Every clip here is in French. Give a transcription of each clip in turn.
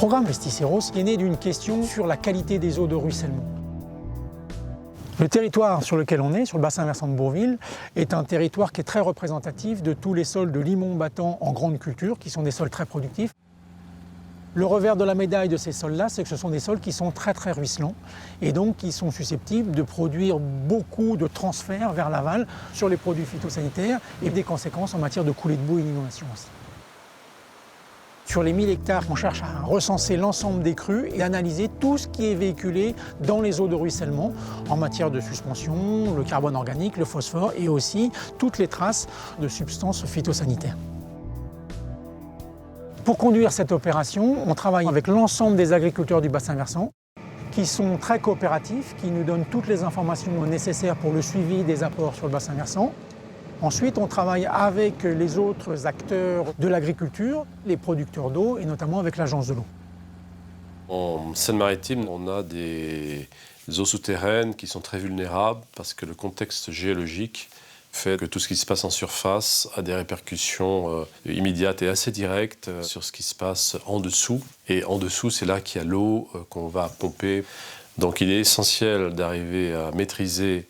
programme Pesticeros est né d'une question sur la qualité des eaux de ruissellement. Le territoire sur lequel on est, sur le bassin versant de Bourville, est un territoire qui est très représentatif de tous les sols de limon battant en grande culture, qui sont des sols très productifs. Le revers de la médaille de ces sols-là, c'est que ce sont des sols qui sont très ruisselants et donc qui sont susceptibles de produire beaucoup de transferts vers l'aval sur les produits phytosanitaires et des conséquences en matière de coulée de boue et d'inondation aussi. Sur les 1000 hectares, on cherche à recenser l'ensemble des crues et analyser tout ce qui est véhiculé dans les eaux de ruissellement en matière de suspension, le carbone organique, le phosphore et aussi toutes les traces de substances phytosanitaires. Pour conduire cette opération, on travaille avec l'ensemble des agriculteurs du bassin versant qui sont très coopératifs, qui nous donnent toutes les informations nécessaires pour le suivi des apports sur le bassin versant. Ensuite, on travaille avec les autres acteurs de l'agriculture, les producteurs d'eau et notamment avec l'Agence de l'eau. En Seine-Maritime, on a des eaux souterraines qui sont très vulnérables parce que le contexte géologique fait que tout ce qui se passe en surface a des répercussions immédiates et assez directes sur ce qui se passe en dessous. Et en dessous, c'est là qu'il y a l'eau qu'on va pomper. Donc il est essentiel d'arriver à maîtriser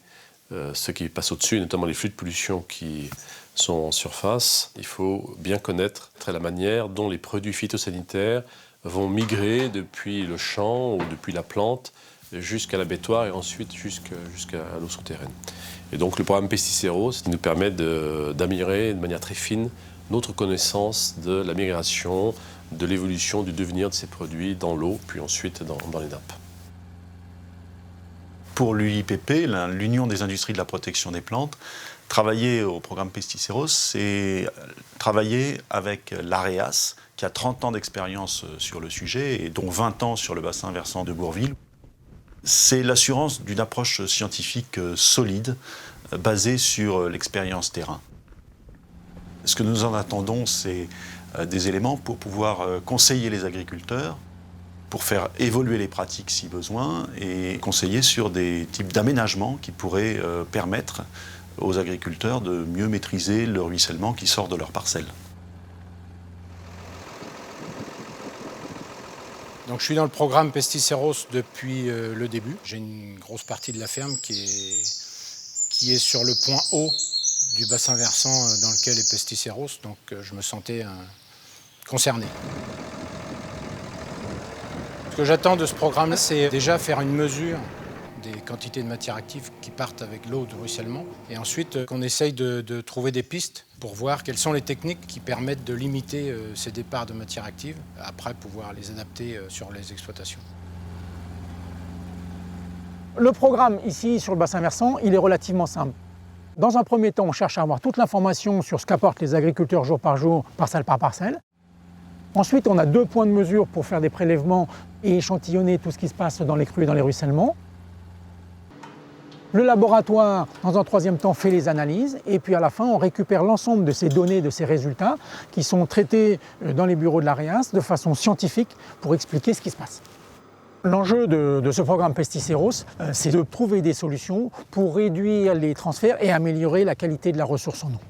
ce qui passe au-dessus, notamment les flux de pollution qui sont en surface. Il faut bien connaître la manière dont les produits phytosanitaires vont migrer depuis le champ ou depuis la plante jusqu'à l'abattoir et ensuite jusqu'à l'eau souterraine. Et donc le programme Pesticeros nous permet d'améliorer de manière très fine notre connaissance de la migration, de l'évolution, du devenir de ces produits dans l'eau, puis ensuite dans les nappes. Pour l'UIPP, l'Union des industries de la protection des plantes, travailler au programme Pesticeros, c'est travailler avec l'AREAS, qui a 30 ans d'expérience sur le sujet, et dont 20 ans sur le bassin versant de Bourville. C'est l'assurance d'une approche scientifique solide, basée sur l'expérience terrain. Ce que nous en attendons, c'est des éléments pour pouvoir conseiller les agriculteurs, pour faire évoluer les pratiques si besoin, et conseiller sur des types d'aménagements qui pourraient permettre aux agriculteurs de mieux maîtriser le ruissellement qui sort de leurs parcelles. Donc, je suis dans le programme Pesticeros depuis le début. J'ai une grosse partie de la ferme qui est sur le point haut du bassin versant dans lequel est Pesticeros, donc je me sentais concerné. Ce que j'attends de ce programme, c'est déjà faire une mesure des quantités de matière active qui partent avec l'eau de ruissellement et ensuite qu'on essaye de trouver des pistes pour voir quelles sont les techniques qui permettent de limiter ces départs de matière active, après pouvoir les adapter sur les exploitations. Le programme ici sur le bassin versant, il est relativement simple. Dans un premier temps, on cherche à avoir toute l'information sur ce qu'apportent les agriculteurs jour par jour, parcelle par parcelle. Ensuite, on a 2 points de mesure pour faire des prélèvements et échantillonner tout ce qui se passe dans les crues et dans les ruissellements. Le laboratoire, dans un 3e temps, fait les analyses et puis à la fin, on récupère l'ensemble de ces données, de ces résultats qui sont traités dans les bureaux de l'AREAS de façon scientifique pour expliquer ce qui se passe. L'enjeu de ce programme Pesticeros, c'est de trouver des solutions pour réduire les transferts et améliorer la qualité de la ressource en eau.